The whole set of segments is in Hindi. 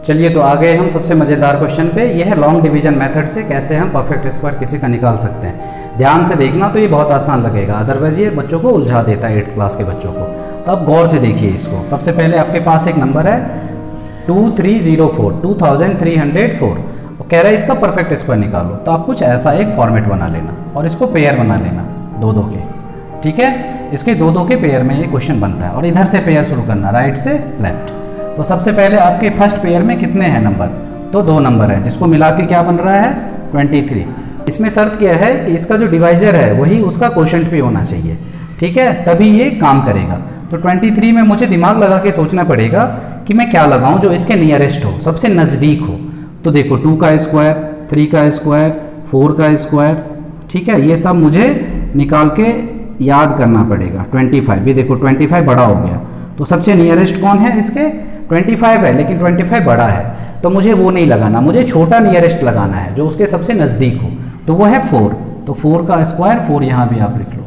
चलिए तो आ गए हम सबसे मज़ेदार क्वेश्चन पे। यह है लॉन्ग डिवीजन मेथड से कैसे हम परफेक्ट स्क्वायर किसी का निकाल सकते हैं। ध्यान से देखना तो ये बहुत आसान लगेगा, अदरवाइज ये बच्चों को उलझा देता है 8th क्लास के बच्चों को। तो आप गौर से देखिए इसको। सबसे पहले आपके पास एक नंबर है 2304 2304 और कह रहा है इसका परफेक्ट स्क्वायर निकालो। तो आप कुछ ऐसा एक फॉर्मेट बना लेना और इसको पेयर बना लेना दो दो के, ठीक है। इसके दो दो के पेयर में ये क्वेश्चन बनता है और इधर से पेयर शुरू करना, राइट से लेफ्ट। तो सबसे पहले आपके फर्स्ट पेयर में कितने हैं नंबर, तो 2 नंबर है जिसको मिला के क्या बन रहा है 23। इसमें शर्त क्या है कि इसका जो डिवाइजर है वही उसका क्वोशंट भी होना चाहिए, ठीक है, तभी ये काम करेगा। तो 23 में मुझे दिमाग लगा के सोचना पड़ेगा कि मैं क्या लगाऊं जो इसके नियरेस्ट हो, सबसे नज़दीक हो। तो देखो 2 का स्क्वायर, 3 का स्क्वायर, 4 का स्क्वायर, ठीक है, ये सब मुझे निकाल के याद करना पड़ेगा। 25 भी देखो 25 बड़ा हो गया, तो सबसे नियरेस्ट कौन है इसके 25 है, लेकिन 25 बड़ा है तो मुझे वो नहीं लगाना, मुझे छोटा नियरेस्ट लगाना है जो उसके सबसे नज़दीक हो, तो वो है 4। तो 4 का स्क्वायर, 4 यहाँ भी आप लिख लो,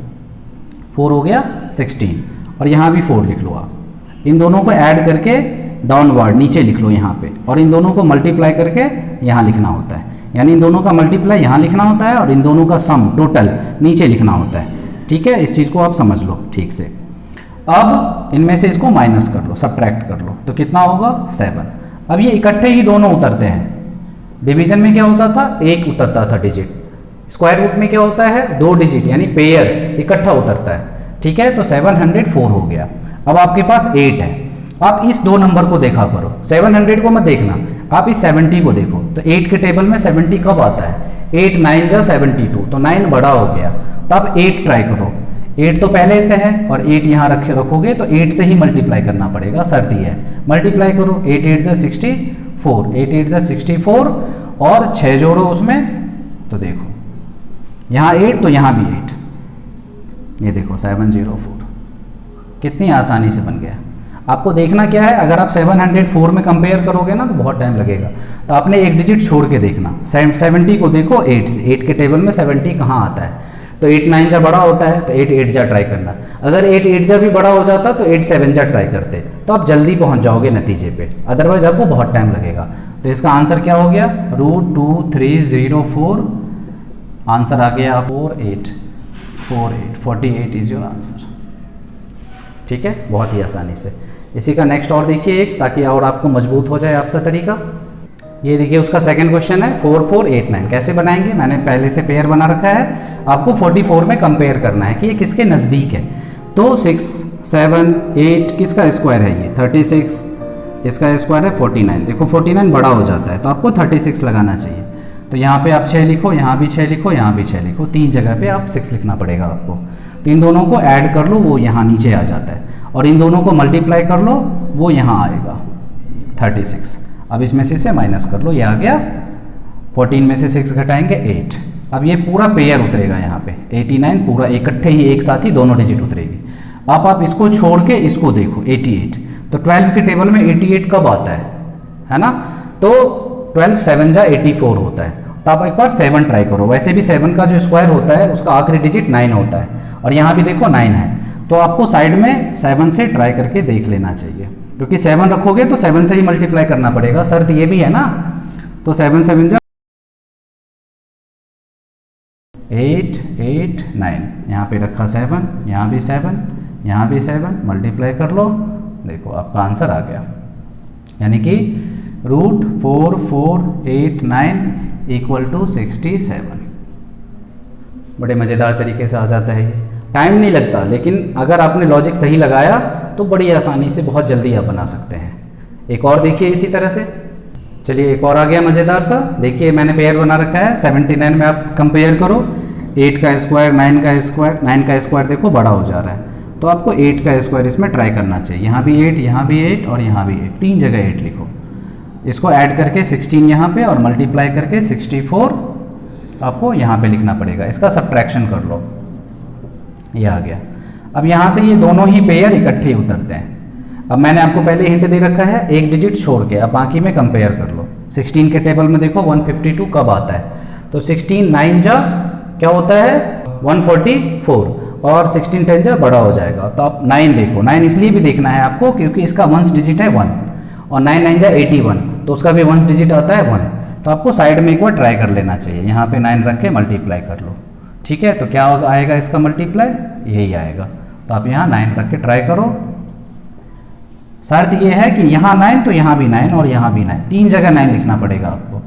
4 हो गया 16 और यहाँ भी 4 लिख लो आप। इन दोनों को ऐड करके डाउनवर्ड नीचे लिख लो यहाँ पे, और इन दोनों को मल्टीप्लाई करके यहाँ लिखना होता है, यानी इन दोनों का मल्टीप्लाई यहाँ लिखना होता है और इन दोनों का सम टोटल नीचे लिखना होता है, ठीक है। इस चीज़ को आप समझ लो ठीक से। अब इनमें से इसको माइनस कर लो, सब्ट्रैक्ट कर लो, तो कितना होगा 7। अब ये इकट्ठे ही दोनों उतरते हैं। डिवीजन में क्या होता था, एक उतरता था डिजिट, स्क्वायर रूट में क्या होता है 2 डिजिट, यानी पेयर इकट्ठा उतरता है, ठीक है। तो 704 हो गया। अब आपके पास 8 है, आप इस 2 नंबर को देखा करो, 700 को मत देखना, आप इस 70 को देखो। तो 8 के टेबल में 70 कब आता है, 8 9 जा 72, तो 9 बड़ा हो गया। तो आप 8 ट्राई करो, 8 तो पहले से है और 8 यहाँ रखोगे तो 8 से ही मल्टीप्लाई करना पड़ेगा, शर्त ये है। मल्टीप्लाई करो, 8 8 जा 64, 8 8 जा 64 और 6 जोड़ो उसमें, तो देखो यहाँ 8 तो यहाँ भी 8, ये देखो 704, कितनी आसानी से बन गया। आपको देखना क्या है, अगर आप 704 में कंपेयर करोगे ना तो बहुत टाइम लगेगा, तो आपने एक डिजिट छोड़ के देखना। 70 को देखो 8 से, 8 के टेबल में 70 कहाँ आता है, तो 8 9 जा बड़ा होता है, तो 8 8 जा ट्राई करना। अगर 8 8 जा भी बड़ा हो जाता तो 8 7 जा ट्राई करते, तो आप जल्दी पहुंच जाओगे नतीजे पे, अदरवाइज आपको बहुत टाइम लगेगा। तो इसका आंसर क्या हो गया, √2304, आंसर आ गया 4848, 48 इज योर आंसर, ठीक है, बहुत ही आसानी से। इसी का नेक्स्ट और देखिए एक, ताकि और आपको मजबूत हो जाए आपका तरीका। ये देखिए उसका सेकंड क्वेश्चन है 4489, कैसे बनाएंगे, मैंने पहले से पेयर बना रखा है, आपको 44 में कंपेयर करना है कि ये किसके नज़दीक है। तो 6 7 8 किसका स्क्वायर है, ये 36, इसका स्क्वायर है 49, देखो 49 बड़ा हो जाता है तो आपको 36 लगाना चाहिए। तो यहाँ पे आप 6 लिखो, यहाँ भी 6 लिखो, यहाँ भी 6 लिखो, 3 जगह पे आप 6 लिखना पड़ेगा आपको। तो इन दोनों को ऐड कर लो, वो यहाँ नीचे आ जाता है, और इन दोनों को मल्टीप्लाई कर लो, वो यहाँ आएगा 36। अब इसमें से माइनस कर लो, ये आ गया 14 में से 6 घटाएंगे 8। अब ये पूरा पेयर उतरेगा यहाँ पे 89, पूरा इकट्ठे ही एक साथ ही दोनों डिजिट उतरेगी। अब आप इसको छोड़ के इसको देखो 88, तो 12 के टेबल में 88 कब आता है ना, तो 12 7 जा 84 होता है। तो आप एक बार 7 ट्राई करो, वैसे भी 7 का जो स्क्वायर होता है उसका आखिरी डिजिट 9 होता है, और यहाँ भी देखो 9 है, तो आपको साइड में 7 से ट्राई करके देख लेना चाहिए, क्योंकि 7 रखोगे तो 7 से ही मल्टीप्लाई करना पड़ेगा, शर्त ये भी है ना। तो 7 7 जा 8 8 9, यहाँ पे रखा 7, यहाँ भी 7, यहाँ भी 7, मल्टीप्लाई कर लो, देखो आपका आंसर आ गया, यानी कि √4489 = 67। बड़े मज़ेदार तरीके से आ जाता है ये, टाइम नहीं लगता, लेकिन अगर आपने लॉजिक सही लगाया तो बड़ी आसानी से बहुत जल्दी आप बना सकते हैं। एक और देखिए इसी तरह से, चलिए एक और आ गया मज़ेदार सा। देखिए मैंने पेयर बना रखा है, 79 में आप कंपेयर करो, 8 का स्क्वायर 9 का स्क्वायर, 9 का स्क्वायर देखो बड़ा हो जा रहा है, तो आपको 8 का स्क्वायर इसमें ट्राई करना चाहिए। यहाँ भी 8, यहाँ भी 8 और यहाँ भी 8, 3 जगह 8 लिखो। इसको ऐड करके 16 यहाँ पे और मल्टीप्लाई करके 64 आपको यहाँ पे लिखना पड़ेगा। इसका सब्ट्रैक्शन कर लो, ये आ गया। अब यहाँ से ये दोनों ही पेयर इकट्ठे उतरते हैं। अब मैंने आपको पहले हिंट दे रखा है, एक डिजिट छोड़ के, अब बाकी में कंपेयर कर लो। 16 के टेबल में देखो 152 कब आता है, तो 16 9 जा क्या होता है 144, और 16 10 जा बड़ा हो जाएगा, तो आप 9 देखो। 9 इसलिए भी देखना है आपको क्योंकि इसका 1st डिजिट है 1, और 9 9 जा 81, तो उसका भी 1 डिजिट आता है 1, तो आपको साइड में एक बार ट्राई कर लेना चाहिए, यहाँ पे 9 रख के मल्टीप्लाई कर लो। ठीक है, तो क्या आएगा इसका मल्टीप्लाई, यही आएगा। तो आप यहाँ 9 रख के ट्राई करो। शर्त ये है कि यहाँ 9 तो यहाँ भी 9 और यहाँ भी 9, 3 जगह 9 लिखना पड़ेगा आपको।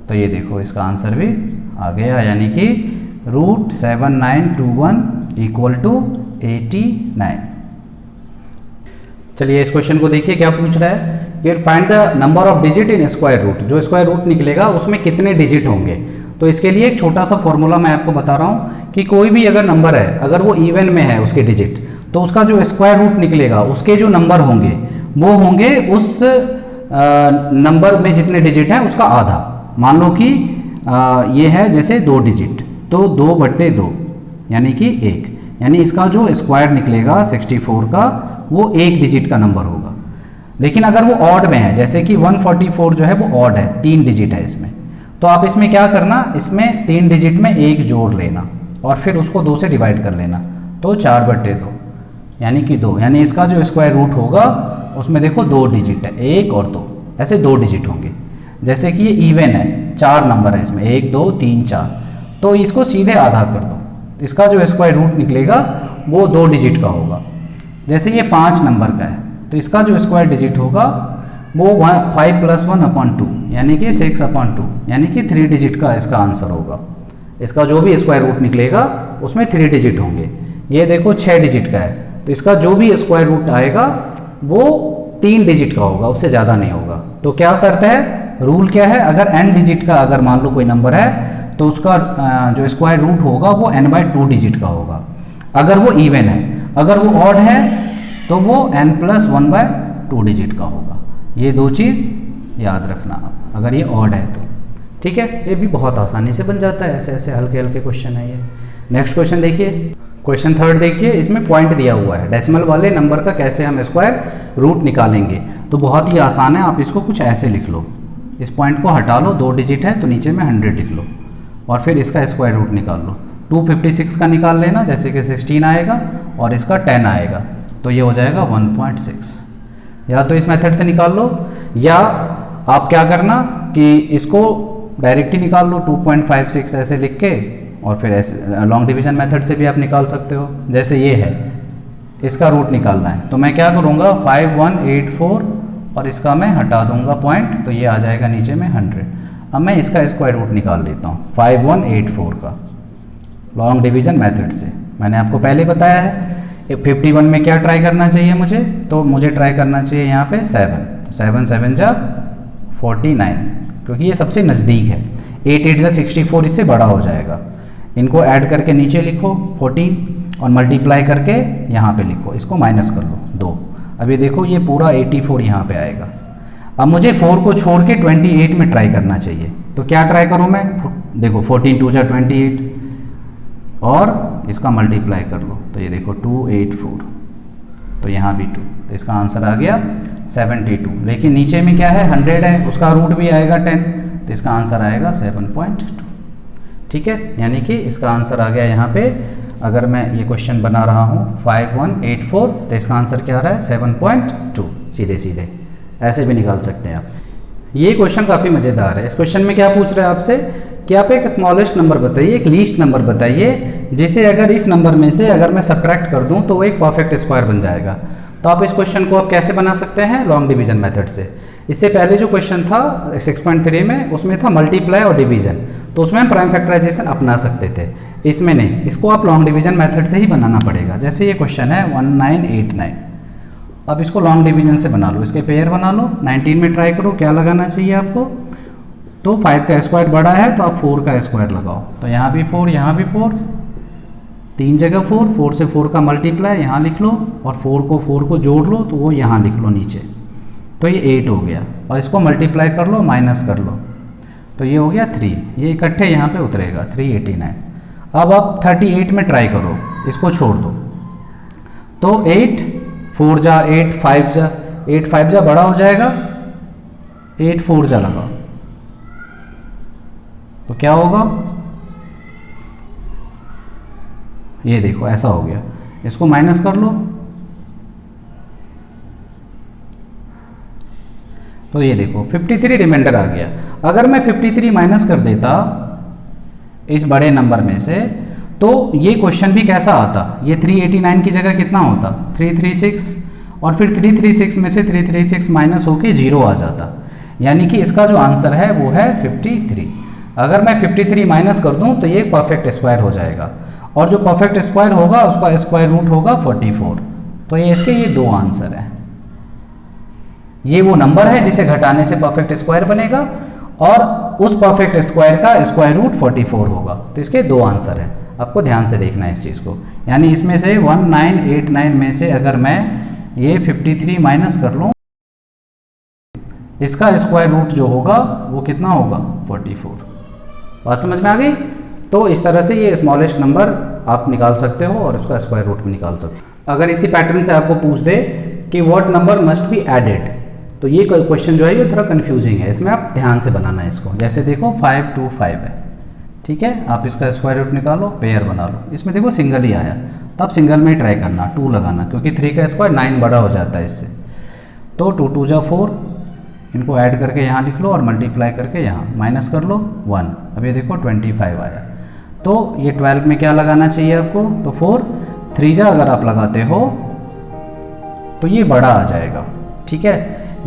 तो ये देखो इसका आंसर भी आ गया, यानी कि √7921 = 89। चलिए इस क्वेश्चन को देखिए क्या पूछ रहा है, फिर find the number of digit in square root. जो स्क्वायर रूट निकलेगा उसमें कितने डिजिट होंगे। तो इसके लिए एक छोटा सा फॉर्मूला मैं आपको बता रहा हूँ कि कोई भी अगर नंबर है, अगर वो इवन में है उसके डिजिट, तो उसका जो स्क्वायर रूट निकलेगा उसके जो नंबर होंगे वो होंगे उस नंबर में जितने डिजिट हैं उसका आधा। मान लो कि ये है जैसे 2 डिजिट, तो 2/2 यानी कि 1, यानी इसका जो स्क्वायर निकलेगा 64 का वो 1 डिजिट का नंबर होगा। लेकिन अगर वो ऑड में है, जैसे कि 144 जो है वो ऑड है, 3 डिजिट है इसमें, तो आप इसमें क्या करना, इसमें 3 डिजिट में 1 जोड़ लेना और फिर उसको 2 से डिवाइड कर लेना, तो 4/2 यानी कि 2, यानी इसका जो स्क्वायर रूट होगा उसमें देखो 2 डिजिट है, 1 और 2, ऐसे 2 डिजिट होंगे। जैसे कि ये इवन है, 4 नंबर है इसमें, 1 2 3 4, तो इसको सीधे आधा कर दो, इसका जो स्क्वायर रूट निकलेगा वो 2 डिजिट का होगा। जैसे ये 5 नंबर का है, तो इसका जो स्क्वायर डिजिट होगा वो 5 + 1/2 यानी कि 6/2, यानी कि 3 डिजिट का इसका आंसर होगा। इसका जो भी स्क्वायर रूट निकलेगा उसमें 3 डिजिट होंगे। ये देखो 6 डिजिट का है, तो इसका जो भी स्क्वायर रूट आएगा वो 3 डिजिट का होगा, उससे ज़्यादा नहीं होगा। तो क्या शर्त है, रूल क्या है, अगर n डिजिट का अगर मान लो कोई नंबर है तो उसका जो स्क्वायर रूट होगा वो n/2 डिजिट का होगा, अगर वो इवन है। अगर वो ऑड है तो वो n + 1/2 डिजिट का होगा। ये 2 चीज़ याद रखना आप, अगर ये ऑड है तो। ठीक है, ये भी बहुत आसानी से बन जाता है, ऐसे ऐसे हल्के हल्के क्वेश्चन है ये। नेक्स्ट क्वेश्चन देखिए, क्वेश्चन 3 देखिए, इसमें पॉइंट दिया हुआ है, डेसिमल वाले नंबर का कैसे हम स्क्वायर रूट निकालेंगे। तो बहुत ही आसान है, आप इसको कुछ ऐसे लिख लो, इस पॉइंट को हटा लो, 2 डिजिट है तो नीचे में 100 लिख लो और फिर इसका स्क्वायर रूट निकाल लो। 256 का निकाल लेना, जैसे कि 16 आएगा और इसका 10 आएगा, तो ये हो जाएगा 1.6। या तो इस मेथड से निकाल लो, या आप क्या करना कि इसको डायरेक्ट ही निकाल लो, 2.56 ऐसे लिख के, और फिर ऐसे लॉन्ग डिवीजन मेथड से भी आप निकाल सकते हो। जैसे ये है, इसका रूट निकालना है, तो मैं क्या करूँगा, 5184 और इसका मैं हटा दूंगा पॉइंट, तो ये आ जाएगा नीचे में 100। अब मैं इसका स्क्वायर रूट निकाल लेता हूँ 5184 का लॉन्ग डिवीजन मेथड से। मैंने आपको पहले बताया है 51 में क्या ट्राई करना चाहिए मुझे, तो मुझे ट्राई करना चाहिए यहाँ पे 7, 7 7 जा 49, क्योंकि ये सबसे नज़दीक है। 8 8 जा 64, इससे बड़ा हो जाएगा। इनको ऐड करके नीचे लिखो 14 और मल्टीप्लाई करके यहाँ पे लिखो, इसको माइनस कर लो 2। अब ये देखो ये पूरा 84 यहाँ पे आएगा। अब मुझे 4 को छोड़ के 28 में ट्राई करना चाहिए, तो क्या ट्राई करूँ मैं, देखो 14 2 जा 28 और इसका मल्टीप्लाई कर लो, तो ये देखो 284, तो यहाँ भी 2, तो इसका आंसर आ गया 72। लेकिन नीचे में क्या है, 100 है, उसका रूट भी आएगा 10, तो इसका आंसर आएगा 7.2। ठीक है, यानी कि इसका आंसर आ गया यहाँ पे, अगर मैं ये क्वेश्चन बना रहा हूँ 5184, तो इसका आंसर क्या आ रहा है 7.2। सीधे सीधे ऐसे भी निकाल सकते हैं आप। ये क्वेश्चन काफ़ी मज़ेदार है। इस क्वेश्चन में क्या पूछ रहा है आपसे कि आप एक स्मॉलेस्ट नंबर बताइए, एक लीस्ट नंबर बताइए, जिसे अगर इस नंबर में से अगर मैं सब्ट्रैक्ट कर दूं तो वो एक परफेक्ट स्क्वायर बन जाएगा। तो आप इस क्वेश्चन को आप कैसे बना सकते हैं, लॉन्ग डिवीजन मेथड से। इससे पहले जो क्वेश्चन था 6.3 में, उसमें था मल्टीप्लाई और डिवीजन, तो उसमें हम प्राइम फैक्टराइजेशन अपना सकते थे, इसमें नहीं। इसको आप लॉन्ग डिवीजन मेथड से ही बनाना पड़ेगा। जैसे ये क्वेश्चन है 1989, अब इसको लॉन्ग डिवीजन से बना लो, इसके पेयर बना लो। 19 में ट्राई करो, क्या लगाना चाहिए आपको, तो 5 का स्क्वायर बड़ा है तो आप 4 का स्क्वायर लगाओ, तो यहाँ भी 4, यहाँ भी 4, 3 जगह 4, 4 से 4 का मल्टीप्लाई यहाँ लिख लो और 4 को जोड़ लो, तो वो यहाँ लिख लो नीचे, तो ये 8 हो गया। और इसको मल्टीप्लाई कर लो, माइनस कर लो, तो ये हो गया 3, ये इकट्ठे यहाँ पे उतरेगा 389। अब आप 38 में ट्राई करो, इसको छोड़ दो, तो 8 4 जा 8 5 जा बड़ा हो जाएगा, 8 4 जा लगाओ, तो क्या होगा, ये देखो ऐसा हो गया। इसको माइनस कर लो। तो ये देखो 53 रिमाइंडर आ गया। अगर मैं 53 माइनस कर देता इस बड़े नंबर में से तो ये क्वेश्चन भी कैसा आता, ये 389 की जगह कितना होता 336, और फिर 336 में से 336 माइनस होके 0 आ जाता। यानी कि इसका जो आंसर है वो है 53। अगर मैं 53 माइनस कर दूं तो ये परफेक्ट स्क्वायर हो जाएगा, और जो परफेक्ट स्क्वायर होगा उसका स्क्वायर रूट होगा 44। तो ये इसके ये दो आंसर है। ये वो नंबर है जिसे घटाने से परफेक्ट स्क्वायर बनेगा, और उस परफेक्ट स्क्वायर का स्क्वायर रूट 44 होगा। तो इसके दो आंसर है, आपको ध्यान से देखना है इस चीज़ को। यानी इसमें से 1989 में से अगर मैं ये 53 माइनस कर लूँ, इसका स्क्वायर रूट जो होगा वो कितना होगा 44। बात समझ में आ गई? तो इस तरह से ये स्मॉलेस्ट नंबर आप निकाल सकते हो और उसका स्क्वायर रूट भी निकाल सकते हो। अगर इसी पैटर्न से आपको पूछ दे कि what number must be added, तो ये क्वेश्चन जो है ये थोड़ा कंफ्यूजिंग है, इसमें आप ध्यान से बनाना है इसको। जैसे देखो 525 है, ठीक है, आप इसका स्क्वायर रूट निकालो, पेयर बना लो। इसमें देखो सिंगल ही आया, तो आप सिंगल में ट्राई करना, 2 लगाना, क्योंकि 3 का स्क्वायर 9 बड़ा हो जाता है इससे। तो 2 2 जा 4, इनको ऐड करके यहाँ लिख लो और मल्टीप्लाई करके यहाँ माइनस कर लो 1। अब ये देखो 25 आया। तो ये 12 में क्या लगाना चाहिए आपको, तो 4 3 जा अगर आप लगाते हो तो ये बड़ा आ जाएगा, ठीक है।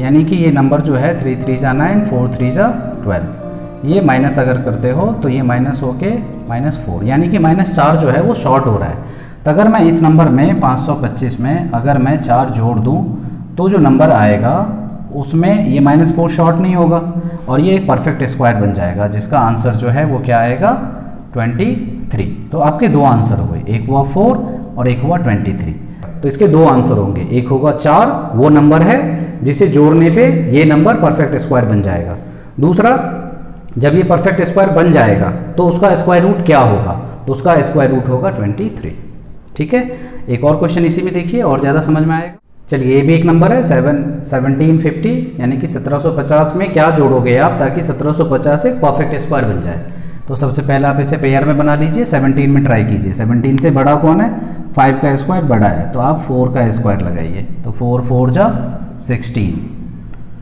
यानी कि ये नंबर जो है 3 3 जा 9, 4 3 जा 12। ये माइनस अगर करते हो तो ये माइनस होके -4, यानी कि -4 जो है वो शॉर्ट हो रहा है। तो अगर मैं इस नंबर में 525 में अगर मैं 4 जोड़ दूँ तो जो नंबर आएगा उसमें ये -4 शॉर्ट नहीं होगा, और ये एक परफेक्ट स्क्वायर बन जाएगा, जिसका आंसर जो है वो क्या आएगा 23। तो आपके दो आंसर हो गए, एक हुआ 4 और एक हुआ 23। तो इसके दो आंसर होंगे, एक होगा 4, वो नंबर है जिसे जोड़ने पे ये नंबर परफेक्ट स्क्वायर बन जाएगा। दूसरा, जब ये परफेक्ट स्क्वायर बन जाएगा तो उसका स्क्वायर रूट क्या होगा, तो उसका स्क्वायर रूट होगा 23। ठीक है, एक और क्वेश्चन इसी में देखिए और ज़्यादा समझ में आएगा। चलिए, ये भी एक नंबर है 1750, यानी कि 1750 में क्या जोड़ोगे आप ताकि 1750 एक परफेक्ट स्क्वायर बन जाए। तो सबसे पहले आप इसे पेयर में बना लीजिए, 17 में ट्राई कीजिए। 17 से बड़ा कौन है, 5 का स्क्वायर बड़ा है, तो आप 4 का स्क्वायर लगाइए। तो 4 4 जा 16,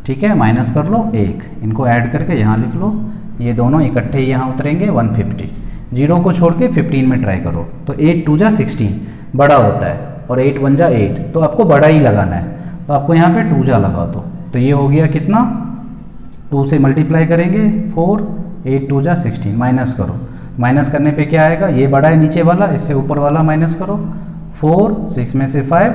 ठीक है, माइनस कर लो 1, इनको ऐड करके यहाँ लिख लो, ये दोनों इकट्ठे यहाँ उतरेंगे 150। 0 को छोड़ के 15 में ट्राई करो, तो 8 2 जा 16 बड़ा होता है, और 8 1 जा 8, तो आपको बड़ा ही लगाना है। तो आपको यहाँ पे 2 जा लगा दो, तो ये हो गया कितना, 2 से मल्टीप्लाई करेंगे 4, 8 2 जा 16, माइनस करो। माइनस करने पे क्या आएगा, ये बड़ा है नीचे वाला, इससे ऊपर वाला माइनस करो, 4 6 में से 5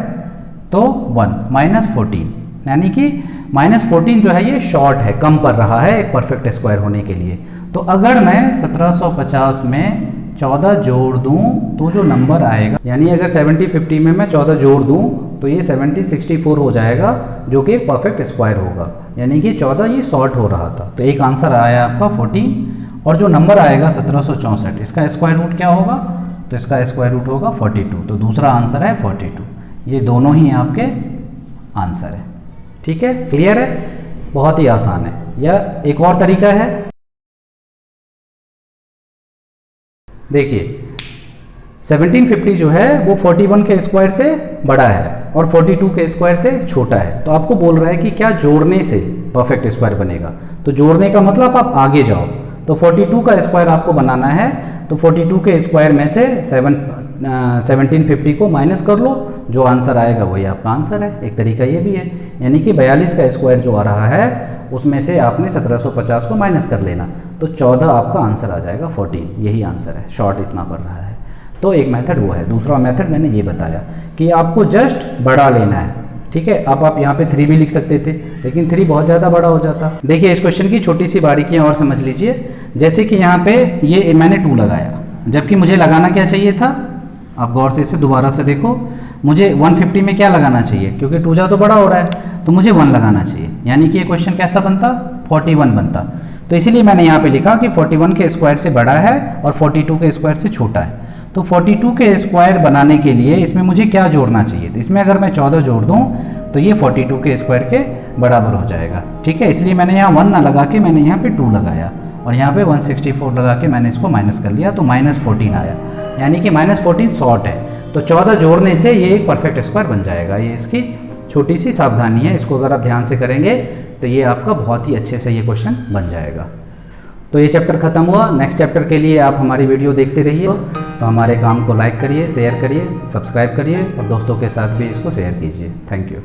तो 1 -14, यानी कि -14 जो है ये शॉर्ट है, कम पड़ रहा है एक परफेक्ट स्क्वायर होने के लिए। तो अगर मैं 1750 में 14 जोड़ दूं तो जो नंबर आएगा, यानी अगर 7050 में मैं 14 जोड़ दूं तो ये 7064 हो जाएगा, जो कि एक परफेक्ट स्क्वायर होगा। यानी कि 14 ये शॉर्ट हो रहा था। तो एक आंसर आया आपका 14, और जो नंबर आएगा 1764, इसका स्क्वायर रूट क्या होगा, तो इसका स्क्वायर रूट होगा 42। तो दूसरा आंसर है 42। ये दोनों ही आपके आंसर है। ठीक है, क्लियर है, बहुत ही आसान है। या एक और तरीका है, देखिए 1750 जो है वो 41 के स्क्वायर से बड़ा है और 42 के स्क्वायर से छोटा है। तो आपको बोल रहा है कि क्या जोड़ने से परफेक्ट स्क्वायर बनेगा। तो जोड़ने का मतलब आप आगे जाओ, तो 42 का स्क्वायर आपको बनाना है, तो 42 के स्क्वायर में से 1750 को माइनस कर लो, जो आंसर आएगा वही आपका आंसर है। एक तरीका ये भी है, यानी कि 42 का स्क्वायर जो आ रहा है उसमें से आपने 1750 को माइनस कर लेना, तो 14 आपका आंसर आ जाएगा 14। यही आंसर है, शॉर्ट इतना पड़ रहा है। तो एक मेथड वो है। दूसरा मेथड मैंने ये बताया कि आपको जस्ट बड़ा लेना है। ठीक है, अब आप यहाँ पे 3 भी लिख सकते थे, लेकिन 3 बहुत ज़्यादा बड़ा हो जाता। देखिए इस क्वेश्चन की छोटी सी बारीकियाँ और समझ लीजिए। जैसे कि यहाँ पे ये मैंने 2 लगाया, जबकि मुझे लगाना क्या चाहिए था, आप गौर से इसे दोबारा से देखो, मुझे 150 में क्या लगाना चाहिए, क्योंकि 2 जा तो बड़ा हो रहा है, तो मुझे 1 लगाना चाहिए। यानी कि ये क्वेश्चन कैसा बनता, 41 बनता। तो इसीलिए मैंने यहाँ पे लिखा कि 41 के स्क्वायर से बड़ा है और 42 के स्क्वायर से छोटा है। तो 42 के स्क्वायर बनाने के लिए इसमें मुझे क्या जोड़ना चाहिए, तो इसमें अगर मैं 14 जोड़ दूँ तो ये 42 के स्क्वायर के बराबर हो जाएगा। ठीक है, इसलिए मैंने यहाँ 1 ना लगा के मैंने यहाँ पे 2 लगाया, और यहाँ पे 164 लगा के मैंने इसको माइनस कर लिया, तो -14 आया। यानी कि -14 शॉर्ट है। तो 14 जोड़ने से ये एक परफेक्ट स्क्वायर बन जाएगा। ये इसकी छोटी सी सावधानी है, इसको अगर आप ध्यान से करेंगे तो ये आपका बहुत ही अच्छे से ये क्वेश्चन बन जाएगा। तो ये चैप्टर खत्म हुआ। नेक्स्ट चैप्टर के लिए आप हमारी वीडियो देखते रहिए। तो हमारे काम को लाइक करिए, शेयर करिए, सब्सक्राइब करिए और दोस्तों के साथ भी इसको शेयर कीजिए। Thank you.